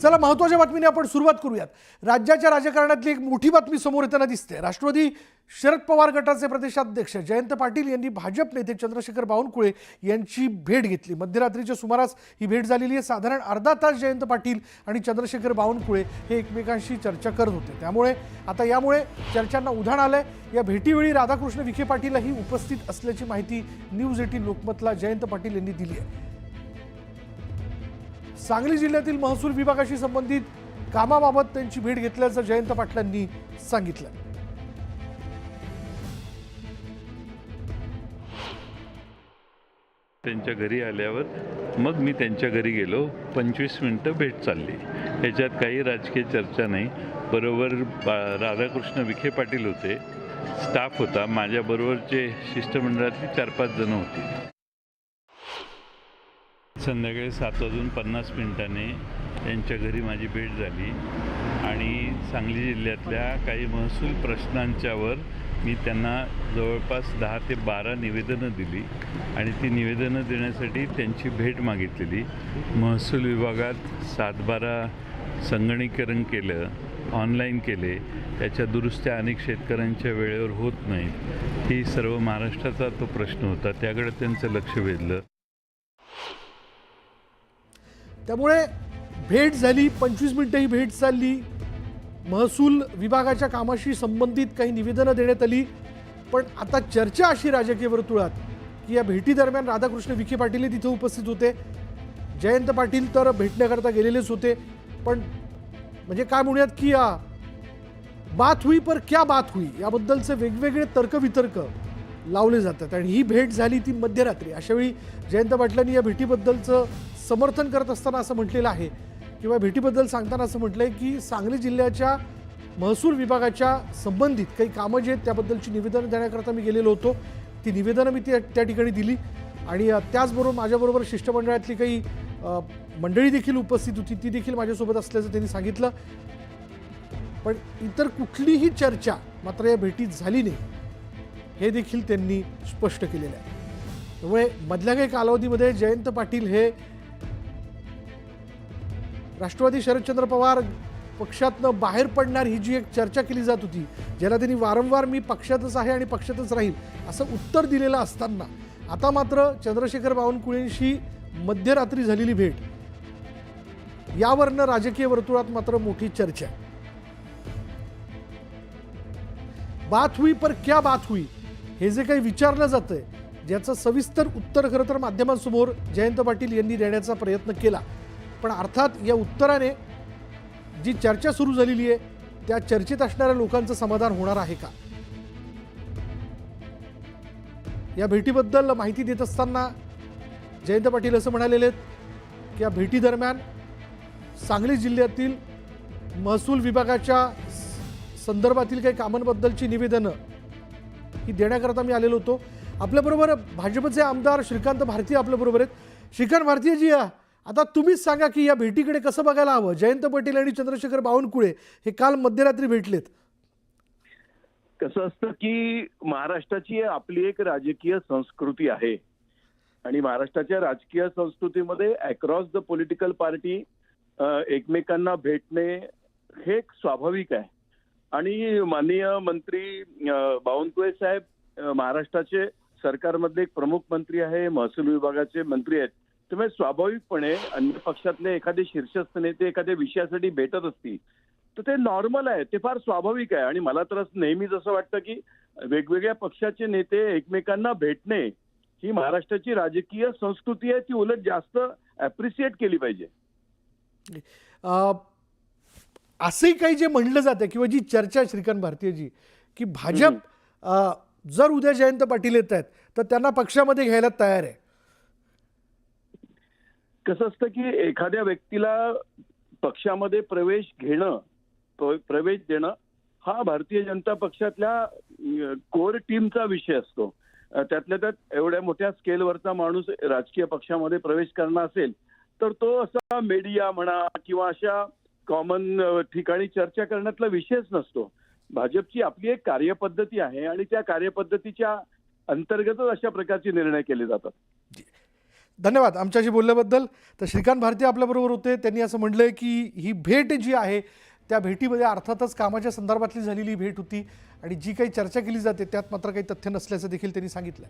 चला महत्त्वाच्या बातमीने आपण सुरुवात करूयात। राज्याच्या राजकारणातली एक मोठी बातमी समोर येताना दिसते। राष्ट्रवादी शरद पवार गटाचे प्रदेशाध्यक्ष जयंत पाटील यांनी भाजप नेते चंद्रशेखर बावनकुळे यांची भेट घेतली। मध्यरात्रीच्या सुमारास ही भेट झालेली आहे। साधारण अर्धा तास जयंत पाटील आणि चंद्रशेखर बावनकुळे हे एकमेकांशी चर्चा करत होते। त्यामुळे चर्चांना उधाण आलंय। या भेटीवेळी राधाकृष्ण विखे पाटीलही उपस्थित असल्याची माहिती न्यूज 18 लोकमतला जयंत पाटील यांनी दिली आहे। सांगली जिल्ह्यातील महसूल विभागाशी संबंधित कामाबाबत त्यांची भेट घेतल्याचं जयंत पाटलांनी सांगितलं। त्यांच्या घरी आल्यावर मग मी त्यांच्या घरी गेलो। 25 मिनिटं भेट चालली। याच्यात काही राजकीय चर्चा नाही। बरोबर राधाकृष्ण विखे पाटील होते, स्टाफ होता, माझ्याबरोबरचे शिष्टमंडळातली 4-5 जण होती। संध्याकाळी 7:50 त्यांच्या घरी माझी भेट झाली आणि सांगली जिल्ह्यातल्या काही महसूल प्रश्नांच्यावर मी त्यांना जवळपास 10 ते 12 निवेदनं दिली आणि ती निवेदनं देण्यासाठी त्यांची भेट मागितलेली। महसूल विभागात 7-12 संगणकीकरण केलं, ऑनलाईन केले, त्याच्या दुरुस्त्या अनेक शेतकऱ्यांच्या वेळेवर होत नाहीत। ही सर्व महाराष्ट्राचा तो प्रश्न होता, त्याकडे त्यांचं लक्ष वेधलं। त्यामुळे भेट झाली, 25 मिनिटं ही भेट चालली। महसूल विभागाच्या कामाशी संबंधित काही निवेदनं देण्यात आली। पण आता चर्चा अशी राजकीय वर्तुळात की या भेटी दरम्यान राधाकृष्ण विखे पाटील तिथे उपस्थित होते। जयंत पाटील तर भेटण्याकरता गेलेलेच होते। पण म्हणजे काय म्हणूयात की बात हुई पर क्या बात हुई याबद्दलचे वेगवेगळे तर्कवितर्क लावले जातात आणि ही भेट झाली ती मध्यरात्री। अशावेळी जयंत पाटलांनी या भेटीबद्दलचं समर्थन करत असताना असं म्हटलेलं आहे किंवा भेटीबद्दल सांगताना असं म्हटलंय की सांगली जिल्ह्याच्या महसूल विभागाच्या संबंधित काही कामं जे आहेत त्याबद्दलची निवेदनं देण्याकरता मी गेलेलो होतो। ती निवेदनं मी त्या ठिकाणी दिली आणि त्याचबरोबर माझ्याबरोबर शिष्टमंडळातली काही मंडळी देखील उपस्थित होती, ती देखील माझ्यासोबत असल्याचं त्यांनी सांगितलं। पण इतर कुठलीही चर्चा मात्र या भेटीत झाली नाही हे देखील त्यांनी स्पष्ट केलेलं आहे। त्यामुळे मधल्या काही कालावधीमध्ये जयंत पाटील हे राष्ट्रवादी शरदचंद्र पवार पक्षातनं बाहेर पडणार ही जी एक चर्चा केली जात होती, ज्याला त्यांनी वारंवार मी पक्षातच आहे आणि पक्षातच राहील असं उत्तर दिलेलं असताना आता मात्र चंद्रशेखर बावनकुळेंशी मध्यरात्री झालेली भेट यावरनं राजकीय वर्तुळात मात्र मोठी चर्चा आहे। बात हुई पर क्या बात हुई हे जे काही विचारलं जातंय, ज्याचं सविस्तर उत्तर खरं तर माध्यमांसमोर जयंत पाटील यांनी देण्याचा प्रयत्न केला। पण अर्थात या उत्तराने जी चर्चा सुरू झालेली आहे त्या चर्चेत असणाऱ्या लोकांचं समाधान होणार आहे का? या भेटीबद्दल माहिती देत असताना जयंत पाटील असं म्हणालेले आहेत की या भेटी दरम्यान सांगली जिल्ह्यातील महसूल विभागाच्या संदर्भातील काही कामांबद्दलची निवेदनं ही देण्याकरता मी आलेलो होतो। आपल्याबरोबर भाजपचे आमदार श्रीकांत भारती आपल्याबरोबर आहेत। श्रीकांत भारतीजी, आता तुम्हीच सांगा की या भेटीकडे कसं बघायला हवं? जयंत पाटील आणि चंद्रशेखर बावनकुळे हे काल मध्यरात्री भेटलेत। कसं असतं की महाराष्ट्राची आपली एक राजकीय संस्कृती आहे आणि महाराष्ट्राच्या राजकीय संस्कृतीमध्ये अक्रॉस द पॉलिटिकल पार्टी एकमेकांना भेटणे हे एक स्वाभाविक आहे आणि माननीय मंत्री बावनकुळे साहेब महाराष्ट्राचे सरकारमधले एक प्रमुख मंत्री आहे, महसूल विभागाचे मंत्री आहेत। त्यामुळे स्वाभाविकपणे अन्य पक्षातले एखादे शीर्षस्थ नेते एखाद्या विषयासाठी भेटत असतील तर ते नॉर्मल आहे, ते फार स्वाभाविक आहे। आणि मला तर नेहमीच असं वाटतं की वेगवेगळ्या पक्षाचे नेते एकमेकांना भेटणे ही महाराष्ट्राची राजकीय संस्कृती आहे, ती उलट जास्त ॲप्रिशिएट केली पाहिजे। असंही काही जे म्हणलं जातं किंवा जी चर्चा श्रीकांत भारतीजी की भाजप जर उद्या जयंत पाटील येत आहेत तर त्यांना पक्षामध्ये घ्यायला तयार आहे। कसं असतं की एखाद्या व्यक्तीला पक्षामध्ये प्रवेश देणं हा भारतीय जनता पक्षातल्या कोर टीमचा विषय असतो। त्यातल्या त्यात एवढ्या मोठ्या स्केलवरचा माणूस राजकीय पक्षामध्ये प्रवेश करणं असेल तर तो असा मीडिया म्हणा किंवा अशा कॉमन ठिकाणी चर्चा करण्यातला विषयच नसतो। भाजपची आपली एक कार्यपद्धती आहे आणि त्या कार्यपद्धतीच्या अंतर्गतच अशा प्रकारचे निर्णय केले जातात। धन्यवाद आमच्याशी बोलल्याबद्दल. तर श्रीकांत भारती आपल्याबरोबर होते. त्यांनी असं म्हटलंय की ही भेट जी आहे त्या भेटीमध्ये अर्थातच कामाच्या संदर्भातली झालेली भेट होती आणि जी काही चर्चा केली जाते त्यात मात्र काही तथ्य नसल्याचं देखील त्यांनी सांगितलं.